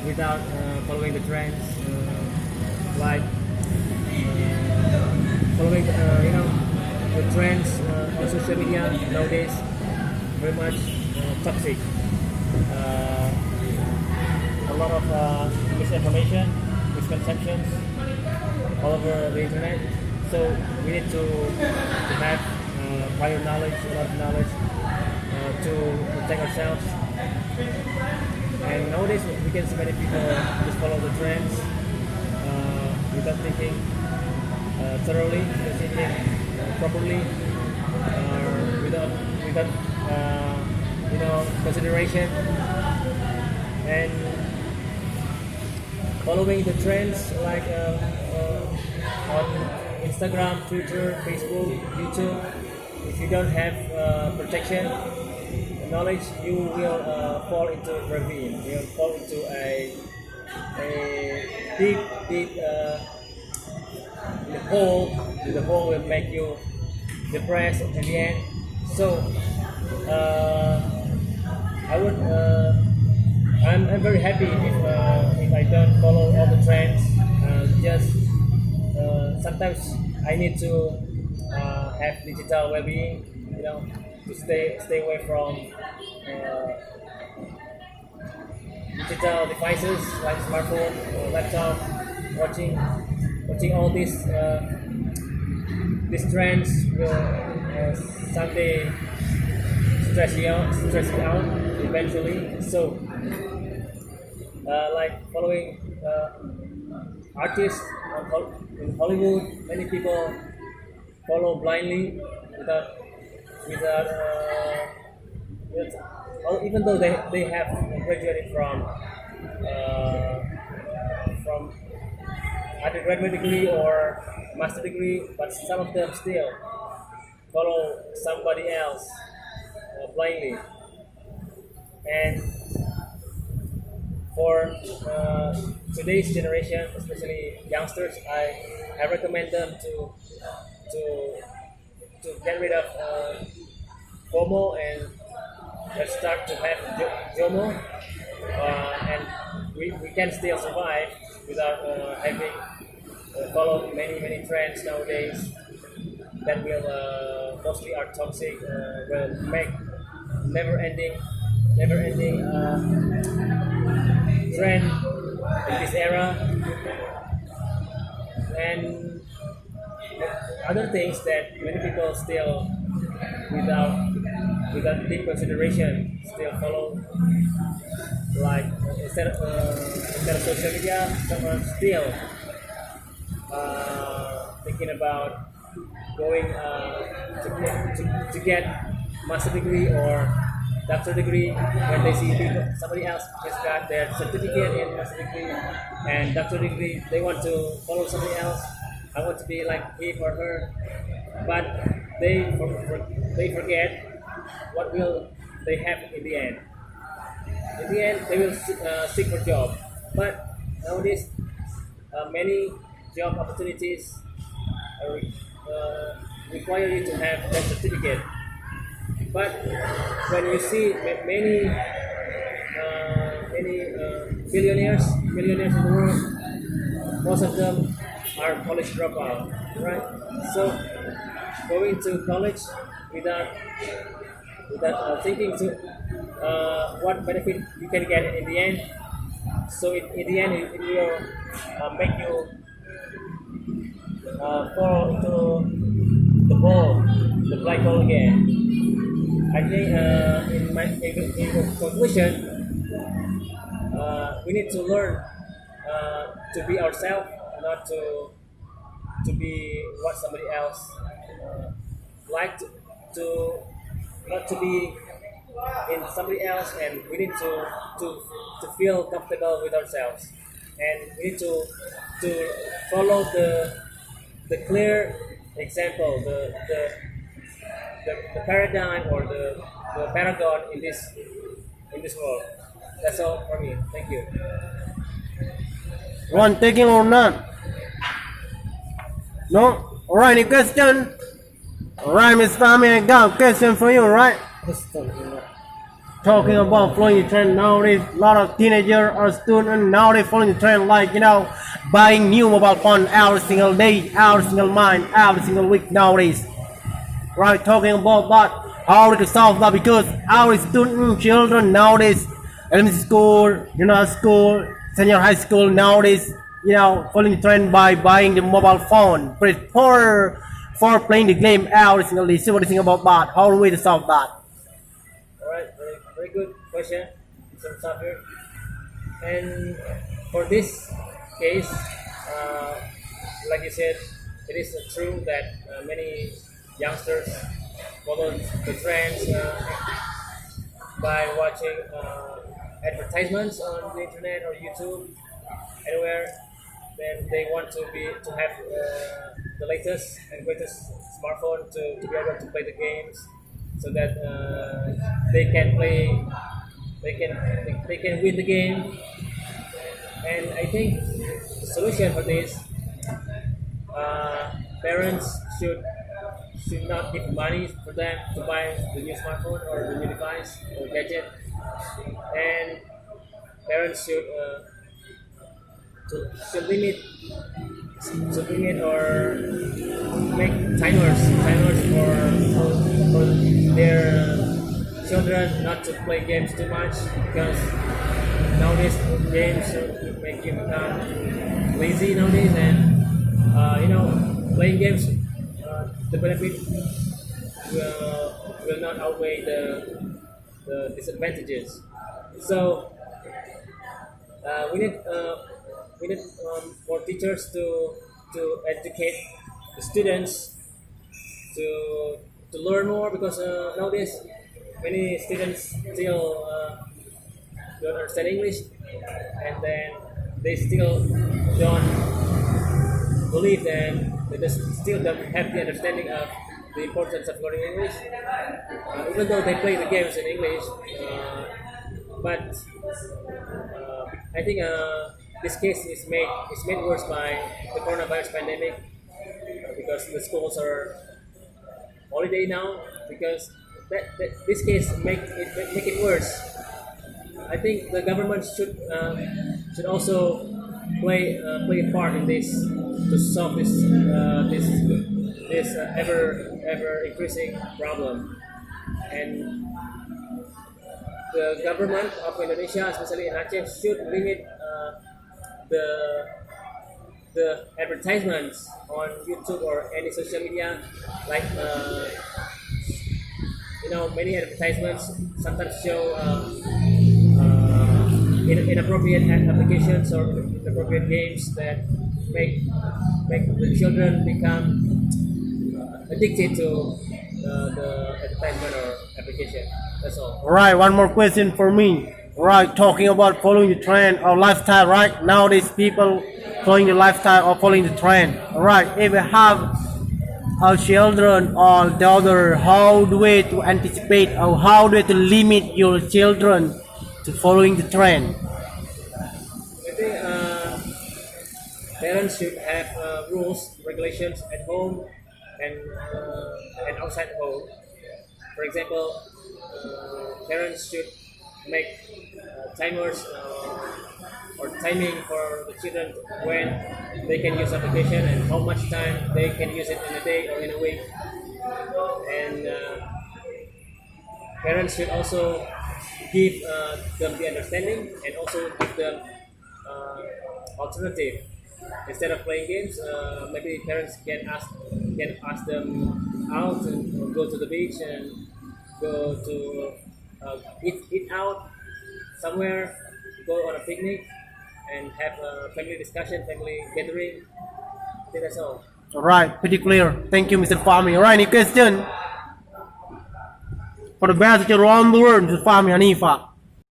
without following the trends, like following the trends on social media nowadays. Very much toxic. A lot of misinformation, misconceptions all over the internet. So we need to have prior knowledge, a lot of knowledge to protect ourselves. And nowadays we can see many people just follow the trends without thinking thoroughly, without thinking properly, without consideration, and following the trends like on Instagram, Twitter, Facebook, YouTube. If you don't have protection, knowledge, you will fall into a ravine. You will fall into a deep hole. The hole will make you depressed in the end. So I'm very happy if I don't follow all the trends. Just sometimes I need to have digital well-being, to stay away from digital devices like smartphone or laptop. Watching all these trends will someday stress you out eventually. So like following artists in Hollywood, many people follow blindly without even though they have graduated from undergraduate degree or master degree, but some of them still follow somebody else blindly. And for today's generation, especially youngsters, I recommend them to get rid of FOMO and let's start to have JOMO, and we can still survive without having followed many trends nowadays that will mostly are toxic, will make never-ending trend in this era, and other things that many people still without deep consideration still follow, like instead of social media, someone still thinking about going to get master degree or doctor degree when they see somebody else has got their certificate in master degree and doctor degree. They want to follow somebody else. I want to be like him or her, but they forget what will they have in the end. In the end, they will seek for job. But nowadays, many job opportunities require you to have that certificate. But when you see many billionaires in the world, most of them are college dropout, right? So going to college without thinking to what benefit you can get in the end. So in the end, it will make you fall into the black hole again. I think in conclusion, we need to learn to be ourselves, not to be what somebody else like to not to be in somebody else, and we need to feel comfortable with ourselves, and we need to follow the clear example, the paradigm or the paragon in this world. That's all for me. Thank you. One taking or not? No? Alright, any question? Alright, Miss Fahmi, I got a question for you, right? talking about following the trend nowadays. A lot of teenagers or students nowadays following the trend, like buying new mobile phone every single day, every single month, every single week nowadays. Right, talking about that, how to solve that, because our student children nowadays, elementary school, school, senior high school nowadays, following the trend by buying the mobile phone, but for playing the game every single day. So what do you think about that? How are we to solve that? Alright, very good question, Mr. Safir. And for this case, like you said, it is true that many youngsters follow the trends by watching advertisements on the internet or YouTube, anywhere. Then they want to have the latest and greatest smartphone to be able to play the games, so that they can play, they can win the game. And I think the solution for this, parents should not give money for them to buy the new smartphone or the new device or gadget, and parents should limit or make timers for their children not to play games too much, because nowadays games make you become lazy nowadays, and playing games, the benefit will not outweigh the disadvantages. So we need more teachers to educate the students to learn more, because nowadays many students still don't understand English, and then they still don't believe that they still don't have the understanding of the importance of learning English, even though they play the games in English. But I think this case is made worse by the coronavirus pandemic, because the schools are holiday now, because this case make it worse. I think the government should also play a part in this to solve this ever increasing problem. And the government of Indonesia, especially in Aceh, should limit the advertisements on YouTube or any social media, like many advertisements sometimes show inappropriate applications or inappropriate games that make the children become addicted to the advertisement or application. That's all. Right, one more question for me. Right, talking about following the trend or lifestyle, right? Nowadays people following the lifestyle or following the trend. Right, if we have our children or the other, how do we to anticipate or how do we to limit your children to following the trend? I think parents should have rules, regulations at home and outside home. For example, parents should make timers or timing for the children when they can use application and how much time they can use it in a day or in a week. And parents should also give them the understanding and also give them alternative. Instead of playing games, maybe parents can ask them out and go to the beach and go to eat out somewhere, go on a picnic and have a family discussion, family gathering. I think that's all. Alright, pretty clear. Thank you, Mr. Fahmi. Alright, any question? For the best teacher around the world, Mr. Fahmi Hanifa.